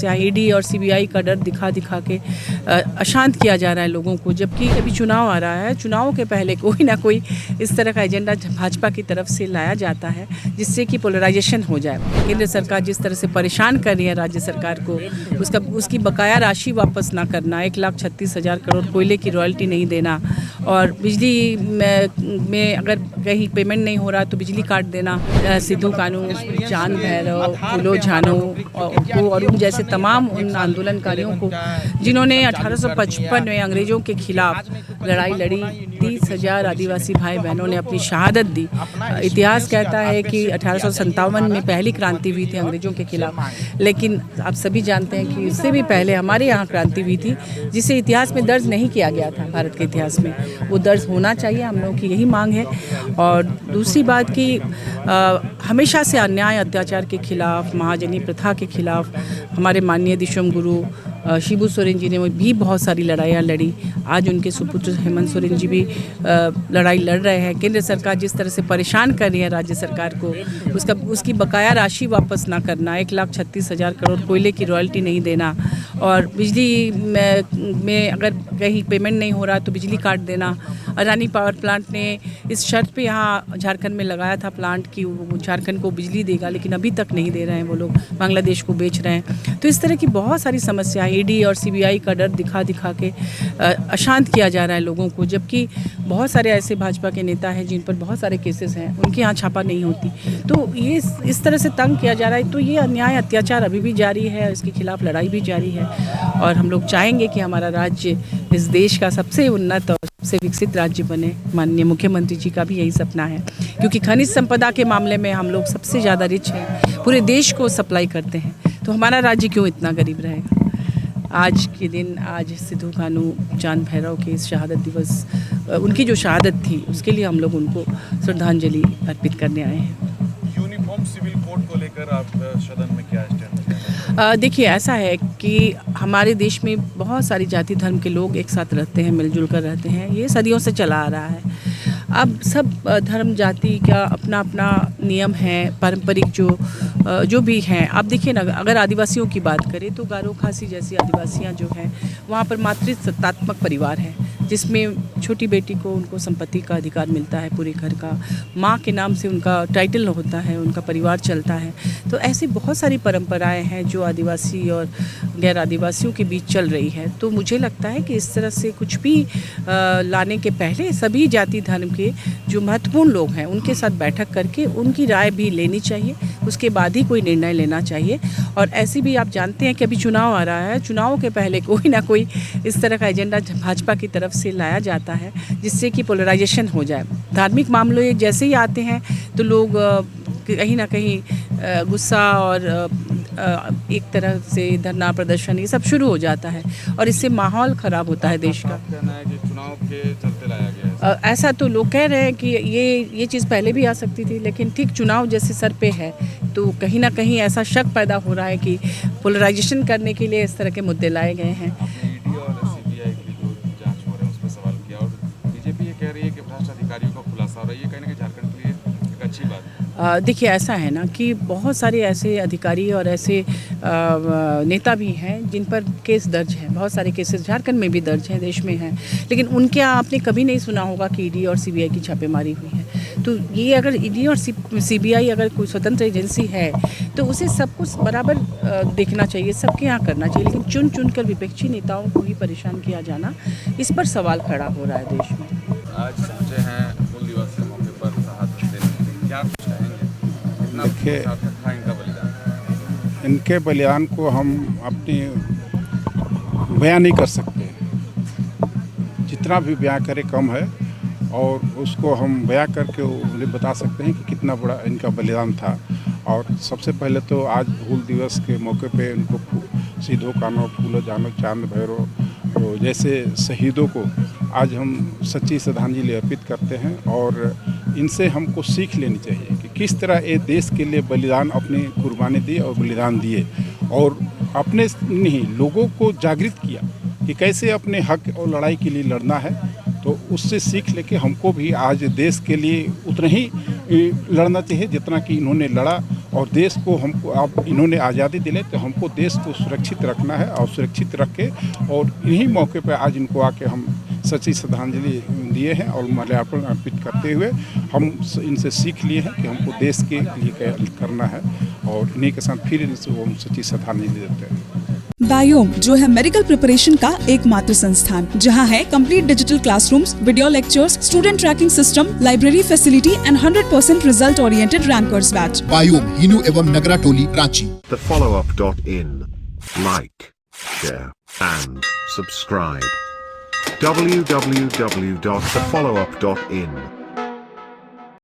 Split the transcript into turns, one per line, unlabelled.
ED और CBI का डर दिखा दिखा के अशांत किया जा रहा है लोगों को, जबकि अभी चुनाव आ रहा है। चुनाव के पहले कोई ना कोई इस तरह का एजेंडा भाजपा की तरफ से लाया जाता है जिससे कि पोलराइजेशन हो जाए। केंद्र सरकार जिस तरह से परेशान कर रही है राज्य सरकार को, उसकी बकाया राशि वापस ना करना, 1,36,000 करोड़ कोयले की रॉयल्टी नहीं देना, और बिजली में अगर कहीं पेमेंट नहीं हो रहा तो बिजली काट देना, सिद्धू कानू, चांद भैरव, फूलो झानो और उन जैसे तमाम उन आंदोलनकारियों को जिन्होंने 1855 में अंग्रेज़ों के खिलाफ लड़ाई लड़ी। 30,000 आदिवासी भाई बहनों ने अपनी शहादत दी। इतिहास कहता है कि 1857 में पहली क्रांति हुई थी अंग्रेज़ों के खिलाफ, लेकिन आप सभी जानते हैं कि उससे भी पहले हमारे यहाँ क्रांति हुई थी जिसे इतिहास में दर्ज नहीं किया गया था। भारत के इतिहास में वो दर्ज होना चाहिए, हम लोगों की यही मांग है। और दूसरी बात कि हमेशा से अन्याय अत्याचार के खिलाफ, महाजनी प्रथा के खिलाफ हमारे माननीय दिशम गुरु शिबू सोरेन जी ने भी बहुत सारी लड़ाइयाँ लड़ी। आज उनके सुपुत्र हेमंत सोरेन जी भी लड़ाई लड़ रहे हैं। केंद्र सरकार जिस तरह से परेशान कर रही है राज्य सरकार को, उसकी बकाया राशि वापस ना करना, 1,36,000 करोड़ कोयले की रॉयल्टी नहीं देना, और बिजली में अगर कहीं पेमेंट नहीं हो रहा तो बिजली काट देना। अडानी पावर प्लांट ने इस शर्त पे यहाँ झारखंड में लगाया था प्लांट कि वो झारखंड को बिजली देगा, लेकिन अभी तक नहीं दे रहे हैं, वो लोग बांग्लादेश को बेच रहे हैं। तो इस तरह की बहुत सारी समस्याएं ईडी और सीबीआई का डर दिखा दिखा के अशांत किया जा रहा है लोगों को, जबकि बहुत सारे ऐसे भाजपा के नेता हैं जिन पर बहुत सारे केसेस हैं, उनके यहाँ छापा नहीं होती। तो ये इस तरह से तंग किया जा रहा है। तो ये अन्याय अत्याचार अभी भी जारी है, इसके खिलाफ लड़ाई भी जारी है, और हम लोग चाहेंगे कि हमारा राज्य इस देश का सबसे उन्नत और सबसे विकसित राज्य बने। माननीय मुख्यमंत्री जी का भी यही सपना है, क्योंकि खनिज संपदा के मामले में हम लोग सबसे ज़्यादा रिच हैं, पूरे देश को सप्लाई करते हैं, तो हमारा राज्य क्यों इतना गरीब रहेगा। आज के दिन, आज सिद्धू कानू, चांद भैरव के इस शहादत दिवस, उनकी जो शहादत थी उसके लिए हम लोग उनको श्रद्धांजलि अर्पित करने आए हैं।
यूनिफॉर्म सिविल कोड को लेकर आप सदन में क्या स्टैंड?
देखिए, ऐसा है कि हमारे देश में बहुत सारी जाति धर्म के लोग एक साथ रहते हैं, मिलजुल कर रहते हैं, ये सदियों से चला आ रहा है। अब सब धर्म जाति का अपना अपना नियम है, पारंपरिक जो भी हैं। आप देखिए ना, अगर आदिवासियों की बात करें तो गारो खासी जैसी आदिवासियां जो हैं, वहाँ पर मातृसत्तात्मक परिवार है, जिसमें छोटी बेटी को उनको संपत्ति का अधिकार मिलता है, पूरे घर का, माँ के नाम से उनका टाइटल होता है, उनका परिवार चलता है। तो ऐसी बहुत सारी परंपराएं हैं जो आदिवासी और गैर आदिवासियों के बीच चल रही है। तो मुझे लगता है कि इस तरह से कुछ भी लाने के पहले सभी जाति धर्म के जो महत्वपूर्ण लोग हैं उनके साथ बैठक करके उनकी राय भी लेनी चाहिए, उसके बाद ही कोई निर्णय लेना चाहिए। और ऐसे भी आप जानते हैं कि अभी चुनाव आ रहा है। चुनाव के पहले कोई ना कोई इस तरह का एजेंडा भाजपा की तरफ से लाया जाता है जिससे कि पोलराइजेशन हो जाए। धार्मिक मामले जैसे ही आते हैं तो लोग कहीं ना कहीं गुस्सा और एक तरह से धरना प्रदर्शन ये सब शुरू हो जाता है, और इससे माहौल ख़राब होता है देश का।
कहना है कि चुनाव के चलते लाया गया है।
ऐसा तो लोग कह रहे हैं कि ये चीज़ पहले भी आ सकती थी, लेकिन ठीक चुनाव जैसे सर पे है तो कहीं ना कहीं ऐसा शक पैदा हो रहा है कि पोलराइजेशन करने के लिए इस तरह के मुद्दे लाए गए हैं।
ईडी और सीबीआई की जो जांच हो रही है उस पर सवाल किया, और बीजेपी ये कह रही है कि भ्रष्ट अधिकारियों का खुलासा हो रहा है, ये कहीं ना कहीं झारखंड के लिए एक अच्छी बात है।
देखिए, ऐसा है ना कि बहुत सारे ऐसे अधिकारी और ऐसे नेता भी हैं जिन पर केस दर्ज हैं, बहुत सारे केसेस झारखंड में भी दर्ज हैं, देश में हैं, लेकिन उनके आपने कभी नहीं सुना होगा कि ईडी और सीबीआई की छापेमारी हुई है। तो ये अगर ईडी और सीबीआई अगर कोई स्वतंत्र एजेंसी है तो उसे सब कुछ बराबर देखना चाहिए, सबके यहाँ करना चाहिए, लेकिन चुन चुन कर विपक्षी नेताओं को ही परेशान किया जाना, इस पर सवाल खड़ा हो रहा है देश में।
आज पहुँचे हैं हुल दिवस के मौके पर शहादत देने, क्या कुछ कहेंगे?
देखिए,
था इनका बलिदान,
इनके बलिदान को हम अपनी बयान नहीं कर सकते, जितना भी बयान करें कम है, और उसको हम बयान करके उन्हें बता सकते हैं कि कितना बड़ा इनका बलिदान था। और सबसे पहले तो आज हूल दिवस के मौके पे इनको सिद्धू कानू, फूलो झानो, चांद भैरव तो जैसे शहीदों को आज हम सच्ची श्रद्धांजलि अर्पित करते हैं, और इनसे हमको सीख लेनी चाहिए कि किस तरह ये देश के लिए बलिदान, अपनी कुर्बानी दी और बलिदान दिए, और अपने नहीं लोगों को जागृत किया कि कैसे अपने हक और लड़ाई के लिए लड़ना है। तो उससे सीख लेके हमको भी आज देश के लिए उतना ही लड़ना चाहिए जितना कि इन्होंने लड़ा, और देश को हमको अब इन्होंने आज़ादी दिले तो हमको देश को सुरक्षित रखना है और सुरक्षित रख के और इन्हीं मौके पर आज इनको आके हम सच्ची श्रद्धांजलि दिए हैं और माल्यार्पण अर्पित करते हुए हम इनसे सीख लिए हैं कि हमको देश के लिए करना है और इन्हीं के साथ फिर इनसे वो हम सच्ची श्रद्धांजलि देते हैं।
बायोम जो है मेडिकल प्रिपरेशन का एकमात्र संस्थान जहां है complete digital classrooms, video lectures, student tracking system, library facility and 100% result oriented rankers batch.
Biome Hinoo एवं नगरा टोली Ranchi.
thefollowup.in. Like, share, and subscribe. www.thefollowup.in